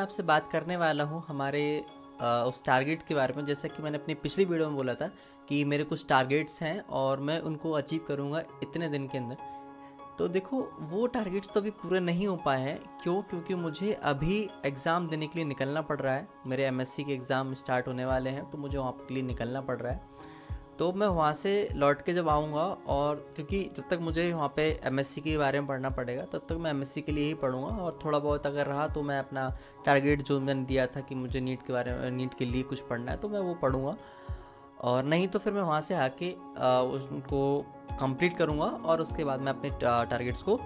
मैं आपसे बात करने वाला हूँ हमारे उस टारगेट के बारे में। जैसा कि मैंने अपनी पिछली वीडियो में बोला था कि मेरे कुछ टारगेट्स हैं और मैं उनको अचीव करूँगा इतने दिन के अंदर। तो देखो, वो टारगेट्स तो अभी पूरे नहीं हो पाए हैं। क्यों? क्योंकि मुझे अभी एग्ज़ाम देने के लिए निकलना पड़ रहा है। मेरे एमएससी के एग्ज़ाम स्टार्ट होने वाले हैं, तो मुझे वहाँ के लिए निकलना पड़ रहा है। तो मैं वहाँ से लौट के जब आऊँगा, और क्योंकि जब तक मुझे वहाँ पे एमएससी के बारे में पढ़ना पड़ेगा, तब तक मैं एमएससी के लिए ही पढ़ूँगा। और थोड़ा बहुत अगर रहा तो मैं अपना टारगेट जो मैंने दिया था कि मुझे नीट के बारे में, नीट के लिए कुछ पढ़ना है, तो मैं वो पढ़ूँगा। और नहीं तो फिर मैं वहाँ से आके उसको कंप्लीट करूँगा, और उसके बाद मैं अपने टारगेट्स को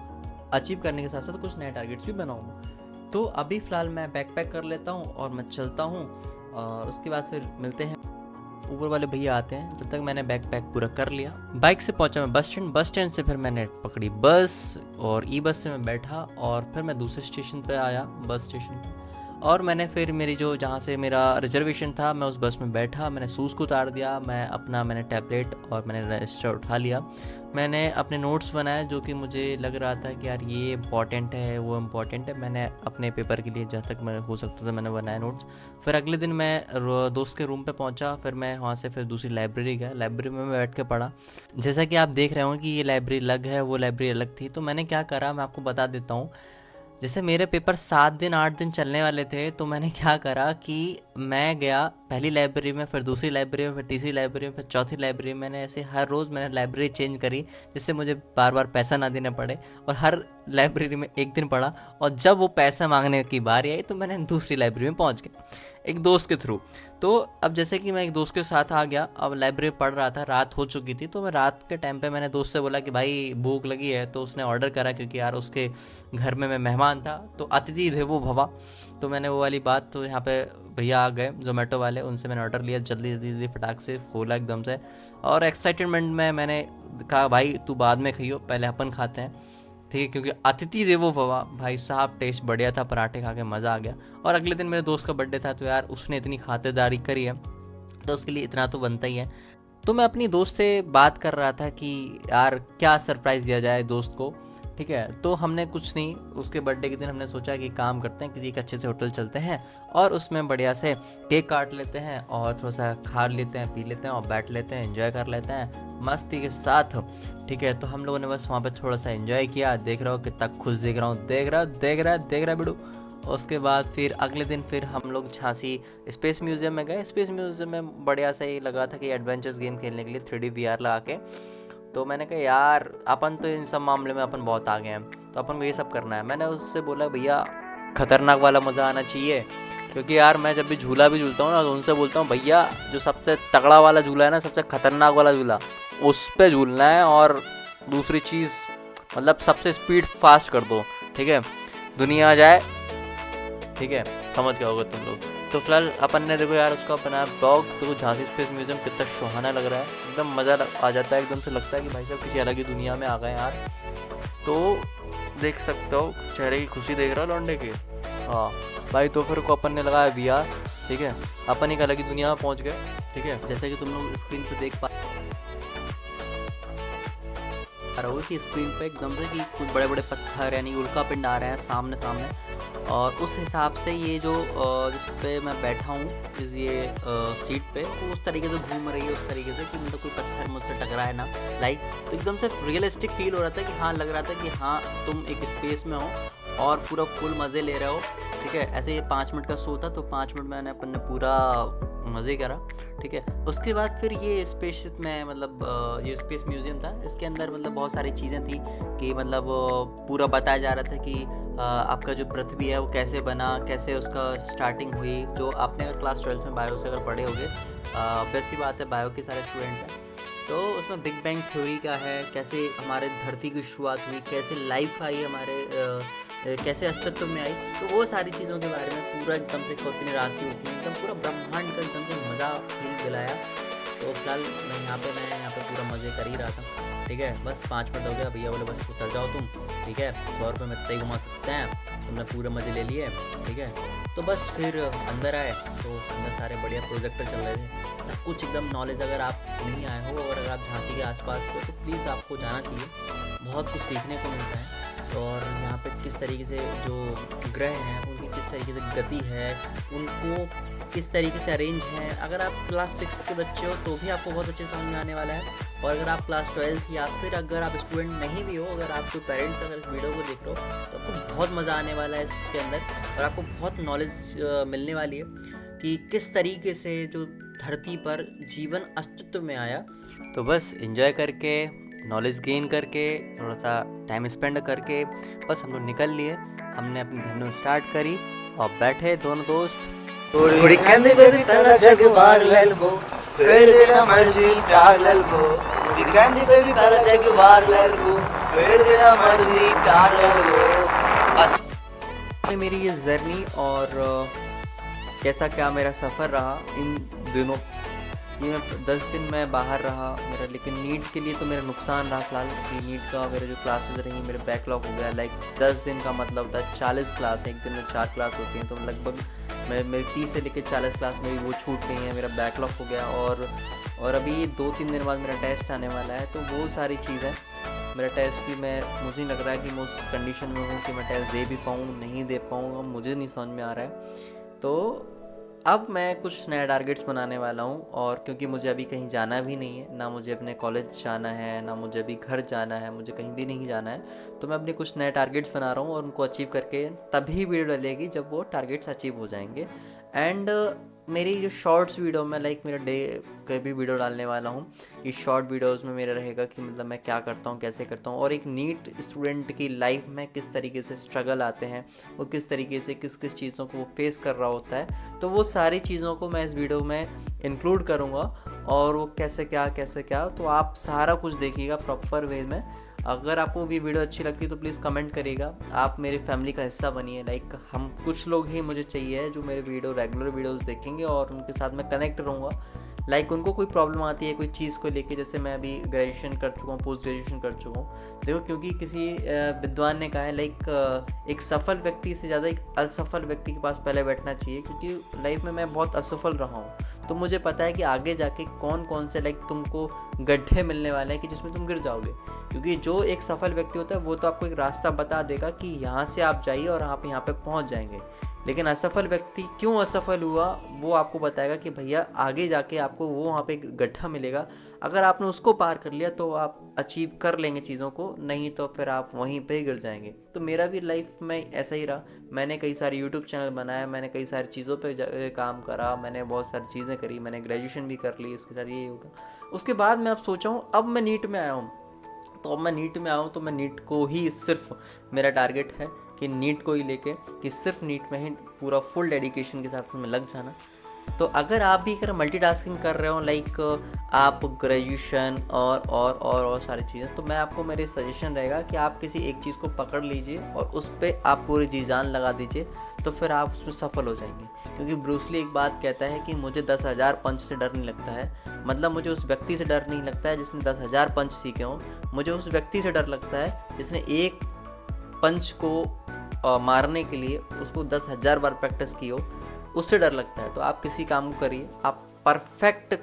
अचीव करने के साथ साथ कुछ नए टारगेट्स भी बनाऊँगा। तो अभी फ़िलहाल मैं बैग पैक कर लेता हूँ और मैं चलता हूँ, और उसके बाद फिर मिलते हैं। ऊपर वाले भैया आते हैं, तब तक मैंने बैग पैक पूरा कर लिया। बाइक से पहुंचा मैं बस स्टैंड से फिर मैंने पकड़ी बस, और ई बस से मैं बैठा, और फिर मैं दूसरे स्टेशन पे आया, बस स्टेशन पे। और मैंने फिर मेरी जो जहाँ से मेरा रिजर्वेशन था, मैं उस बस में बैठा, मैंने शूज़ को उतार दिया, मैंने टैबलेट और मैंने रजिस्टर उठा लिया। मैंने अपने नोट्स बनाए, जो कि मुझे लग रहा था कि यार ये इम्पॉर्टेंट है, वो इम्पॉर्टेंट है। मैंने अपने पेपर के लिए जहाँ तक मैं हो सकता था मैंने बनाए नोट्स। फिर अगले दिन मैं दोस्त के रूम पे पहुंचा, फिर मैं वहाँ से फिर दूसरी लाइब्रेरी गया। लाइब्रेरी में मैं बैठ के पढ़ा। जैसा कि आप देख रहे हो कि ये लाइब्रेरी अलग है, वो लाइब्रेरी अलग थी। तो मैंने क्या करा, मैं आपको बता देता हूँ। जैसे मेरे पेपर 7 दिन 8 दिन चलने वाले थे, तो मैंने क्या करा कि मैं गया पहली लाइब्रेरी में, फिर दूसरी लाइब्रेरी में, फिर तीसरी लाइब्रेरी में, फिर चौथी लाइब्रेरी में। मैंने ऐसे हर रोज़ मैंने लाइब्रेरी चेंज करी, जिससे मुझे बार बार पैसा ना देना पड़े। और हर लाइब्रेरी में एक दिन पढ़ा, और जब वो पैसा मांगने की बारी आई तो मैंने दूसरी लाइब्रेरी में पहुंच गया एक दोस्त के थ्रू। तो अब जैसे कि मैं एक दोस्त के साथ आ गया, अब लाइब्रेरी पढ़ रहा था, रात हो चुकी थी। तो मैं रात के टाइम पे मैंने दोस्त से बोला कि भाई भूख लगी है, तो उसने ऑर्डर करा, क्योंकि यार उसके घर में मैं मेहमान था, तो अतिथि थे वो भवा। तो मैंने वो वाली बात, तो यहाँ पे भैया आ गए जोमेटो वाले, उनसे मैंने ऑर्डर लिया, जल्दी जल्दी जल्दी फटाक से खोला एकदम से। और एक्साइटमेंट में मैंने कहा भाई तू बाद में खाइयो, पहले अपन खाते हैं, ठीक है, क्योंकि अतिथि देवो भवा। भाई साहब टेस्ट बढ़िया था, पराठे खा के मज़ा आ गया। और अगले दिन मेरे दोस्त का बर्थडे था, तो यार उसने इतनी खातिरदारी करी है, तो उसके लिए इतना तो बनता ही है। तो मैं अपनी दोस्त से बात कर रहा था कि यार क्या सरप्राइज़ दिया जाए दोस्त को, ठीक है। तो हमने कुछ नहीं, उसके बर्थडे के दिन हमने सोचा कि काम करते हैं, किसी एक अच्छे से होटल चलते हैं, और उसमें बढ़िया से केक काट लेते हैं, और थोड़ा सा खा लेते हैं, पी लेते हैं, और बैठ लेते हैं, एंजॉय कर लेते हैं मस्ती के साथ, ठीक है। तो हम लोगों ने बस वहाँ पे थोड़ा सा एंजॉय किया। देख रहा हो कितना खुश दिख रहा हूँ, देख रहा है बिडू। उसके बाद फिर अगले दिन फिर हम लोग झांसी स्पेस म्यूज़ियम में गए। स्पेस म्यूज़ियम में बढ़िया सा ही लगा था कि एडवेंचर्स गेम खेलने के लिए 3D VR लगा के। तो मैंने कहा यार अपन तो इन सब मामले में अपन बहुत आगे हैं, तो अपन को ये सब करना है। मैंने उससे बोला भैया खतरनाक वाला मज़ा आना चाहिए, क्योंकि यार मैं जब भी झूला भी झूलता हूँ ना, तो उनसे बोलता हूँ भैया जो सबसे तगड़ा वाला झूला है ना, सबसे खतरनाक वाला झूला, उस पर झूलना है। और दूसरी चीज़ मतलब सबसे स्पीड फास्ट कर दो, ठीक है, दुनिया आ जाए, ठीक है, समझ गए होगे तुम लोग। तो फिलहाल अपन ने देखो यार उसका बनाया ब्लॉग, तो झांसी स्पेस म्यूजियम कितना सुहाना लग रहा है, एकदम मज़ा आ जाता है, एकदम से लगता है कि भाई साहब किसी अलग ही दुनिया में आ गए यार। तो देख सकते हो चेहरे की खुशी देख रहा हो लौंडे की। हाँ भाई, तो फिर को अपन ने लगाया VR, ठीक है, अपन एक अलग ही दुनिया में पहुँच गए, ठीक है। जैसे कि तुम लोग स्क्रीन पर देख पा रहे हो कि स्क्रीन पे एकदम से कि कुछ बड़े बड़े पत्थर यानी उल्का पिंड आ रहे हैं सामने सामने, और उस हिसाब से ये जो जिस पे मैं बैठा हूँ, इस ये सीट पे, वो उस तरीके से घूम रही है, उस तरीके से कि मतलब कोई पत्थर मुझसे टकराए ना, लाइक। तो एकदम से रियलिस्टिक फील हो रहा था कि हाँ, लग रहा था कि हाँ तुम एक स्पेस में हो और पूरा फुल मज़े ले रहे हो, ठीक है। ऐसे ये 5 मिनट का शो था, तो 5 मिनट मैंने अपन ने पूरा मज़े करा, ठीक है। उसके बाद फिर ये स्पेस में मतलब ये स्पेस म्यूज़ियम था, इसके अंदर मतलब बहुत सारी चीज़ें थी कि मतलब पूरा बताया जा रहा था कि आपका जो पृथ्वी है वो कैसे बना, कैसे उसका स्टार्टिंग हुई। जो आपने अगर क्लास 12 में बायो से अगर पढ़े होंगे, ऑब्वियस सी बात है, बायो के सारे स्टूडेंट्स हैं, तो उसमें बिग बैंग थ्योरी का है, कैसे हमारे धरती की शुरुआत हुई, कैसे लाइफ आई हमारे कैसे अस्तित्व में आई। तो वो सारी चीज़ों के बारे में पूरा एकदम से कितनी राशि होती है, एकदम पूरा ब्रह्मांड का एकदम से मज़ा फील दिलाया। तो फिलहाल मैं यहाँ पे पूरा मज़े कर ही रहा था, ठीक है। बस 5 मिनट हो गया, भैया बोले बस उतर जाओ तुम, ठीक है, 100 रुपये में इतना ही घुमा सकते हैं, तुमने पूरे मज़े ले लिए, ठीक है। तो बस फिर अंदर आए, तो अंदर सारे बढ़िया प्रोजेक्टर चल रहे थे, सब कुछ एकदम नॉलेज। अगर आप नहीं आए हो और अगर आप झांसी के आसपास हो, तो प्लीज़ आपको जाना चाहिए, बहुत कुछ सीखने को मिलता है। और यहाँ पे किस तरीके से जो ग्रह हैं उनकी किस तरीके से गति है, उनको किस तरीके से अरेंज है। अगर आप क्लास 6 के बच्चे हो तो भी आपको बहुत अच्छे समझ में आने वाला है। और अगर आप क्लास 12 या फिर अगर आप स्टूडेंट नहीं भी हो, अगर आपके पेरेंट्स अगर इस वीडियो को देख रहे हो तो आपको बहुत मज़ा आने वाला है इसके अंदर, और आपको बहुत नॉलेज मिलने वाली है कि किस तरीके से जो धरती पर जीवन अस्तित्व में आया। तो बस एंजॉय करके, नॉलेज गेन करके, थोड़ा सा टाइम स्पेंड करके बस हम लोग निकल लिए। हमने अपनी जर्नी स्टार्ट करी और बैठे दोनों दोस्त। कुड़ी कहंदी बेबी पहला जग वार लेल को फिर तेरा मर्जी प्यार लेल को। कुड़ी कहंदी बेबी पहला जग वार लेल को फिर तेरा मर्जी प्यार लेल को। मेरी ये जर्नी और कैसा क्या मेरा सफ़र रहा इन दिनों। ये मैं 10 दिन मैं बाहर रहा मेरा, लेकिन नीट के लिए तो मेरा नुकसान रहा फिलहाल कि नीट का मेरे जो क्लासेस रही मेरे बैकलॉग हो गया। लाइक 10 दिन का मतलब होता है 40 क्लास है, एक दिन में 4 क्लास होती हैं, तो लगभग मेरी 30 से लेकर 40 क्लास मेरी वो छूट गई है, मेरा बैकलॉग हो गया। और अभी 2-3 दिन बाद मेरा टेस्ट आने वाला है, तो वो सारी चीज़ें मेरा टेस्ट भी मुझे नहीं लग रहा है कि मैं उस कंडीशन में हूँ कि मैं टेस्ट दे भी पाऊँ नहीं दे पाऊँ, मुझे नहीं समझ में आ रहा है। तो अब मैं कुछ नया टारगेट्स बनाने वाला हूँ, और क्योंकि मुझे अभी कहीं जाना भी नहीं है, ना मुझे अपने कॉलेज जाना है, ना मुझे अभी घर जाना है, मुझे कहीं भी नहीं जाना है, तो मैं अपने कुछ नए टारगेट्स बना रहा हूँ और उनको अचीव करके तभी वीडियो डलेगी जब वो टारगेट्स अचीव हो जाएंगे। एंड मेरी जो शॉर्ट्स वीडियो में लाइक मेरा डे का भी वीडियो डालने वाला हूँ। इस शॉर्ट वीडियोस में मेरा रहेगा कि मतलब मैं क्या करता हूँ, कैसे करता हूँ, और एक नीट स्टूडेंट की लाइफ में किस तरीके से स्ट्रगल आते हैं, वो किस तरीके से किस किस चीज़ों को वो फेस कर रहा होता है, तो वो सारी चीज़ों को मैं इस वीडियो में इंक्लूड करूँगा। और वो कैसे क्या तो आप सारा कुछ देखिएगा प्रॉपर वे में। अगर आपको भी वीडियो अच्छी लगती है तो प्लीज़ कमेंट करिएगा, आप मेरी फैमिली का हिस्सा बनिए। लाइक हम कुछ लोग ही मुझे चाहिए जो मेरे रेगुलर वीडियोस देखेंगे और उनके साथ मैं कनेक्ट रहूँगा। लाइक उनको कोई प्रॉब्लम आती है कोई चीज़ को लेके, जैसे मैं अभी ग्रेजुएशन कर चुका हूँ, पोस्ट ग्रेजुएशन कर चुका हूँ। देखो, क्योंकि किसी विद्वान ने कहा है लाइक एक सफल व्यक्ति से ज़्यादा एक असफल व्यक्ति के पास पहले बैठना चाहिए, क्योंकि लाइफ में मैं बहुत असफल रहा हूँ, तो मुझे पता है कि आगे जाके कौन कौन से लाइक तुमको गड्ढे मिलने वाले हैं कि जिसमें तुम गिर जाओगे। क्योंकि जो एक सफल व्यक्ति होता है वो तो आपको एक रास्ता बता देगा कि यहाँ से आप जाइए और आप यहाँ पे पहुँच जाएंगे, लेकिन असफल व्यक्ति क्यों असफल हुआ वो आपको बताएगा कि भैया आगे जाके आपको वो वहाँ पे गड्ढा मिलेगा, अगर आपने उसको पार कर लिया तो आप अचीव कर लेंगे चीज़ों को, नहीं तो फिर आप वहीं पे ही गिर जाएंगे। तो मेरा भी लाइफ में ऐसा ही रहा। मैंने कई सारे यूट्यूब चैनल बनाए, मैंने कई सारी चीज़ों पे काम करा, मैंने बहुत सारी चीज़ें करी, मैंने ग्रेजुएशन भी कर ली, इसके साथ ये होगा। उसके बाद मैं अब सोचा हूँ, अब मैं नीट में आया हूँ, तो मैं नीट को ही सिर्फ मेरा टारगेट है कि नीट को ही लेके कि सिर्फ नीट में ही पूरा फुल डेडिकेशन के साथ में लग जाना। तो अगर आप भी अगर मल्टीटास्किंग कर रहे हो लाइक आप ग्रेजुएशन और सारी चीज़ें, तो मैं आपको मेरे सजेशन रहेगा कि आप किसी एक चीज़ को पकड़ लीजिए और उस पर आप पूरी जी जान लगा दीजिए, तो फिर आप उसमें सफल हो जाएंगे। क्योंकि ब्रूस ली एक बात कहता है कि मुझे 10,000 पंच से डर नहीं लगता है, मतलब मुझे उस व्यक्ति से डर नहीं लगता है जिसने 10,000 पंच सीखे हों, मुझे उस व्यक्ति से डर लगता है जिसने एक पंच को मारने के लिए उसको 10,000 बार प्रैक्टिस की हो, उससे डर लगता है। तो आप किसी काम को करिए, आप परफेक्ट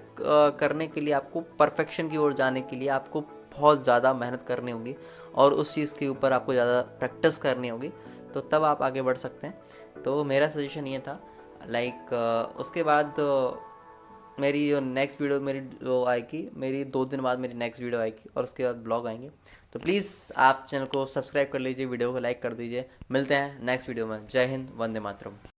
करने के लिए, आपको परफेक्शन की ओर जाने के लिए आपको बहुत ज़्यादा मेहनत करनी होगी और उस चीज़ के ऊपर आपको ज़्यादा प्रैक्टिस करनी होगी, तो तब आप आगे बढ़ सकते हैं। तो मेरा सजेशन ये था। लाइक उसके बाद मेरी जो नेक्स्ट वीडियो मेरी जो आएगी, मेरी 2 दिन बाद मेरी नेक्स्ट वीडियो आएगी और उसके बाद ब्लॉग आएंगे। तो प्लीज़ आप चैनल को सब्सक्राइब कर लीजिए, वीडियो को लाइक कर दीजिए। मिलते हैं नेक्स्ट वीडियो में। जय हिंद, वंदे मातरम।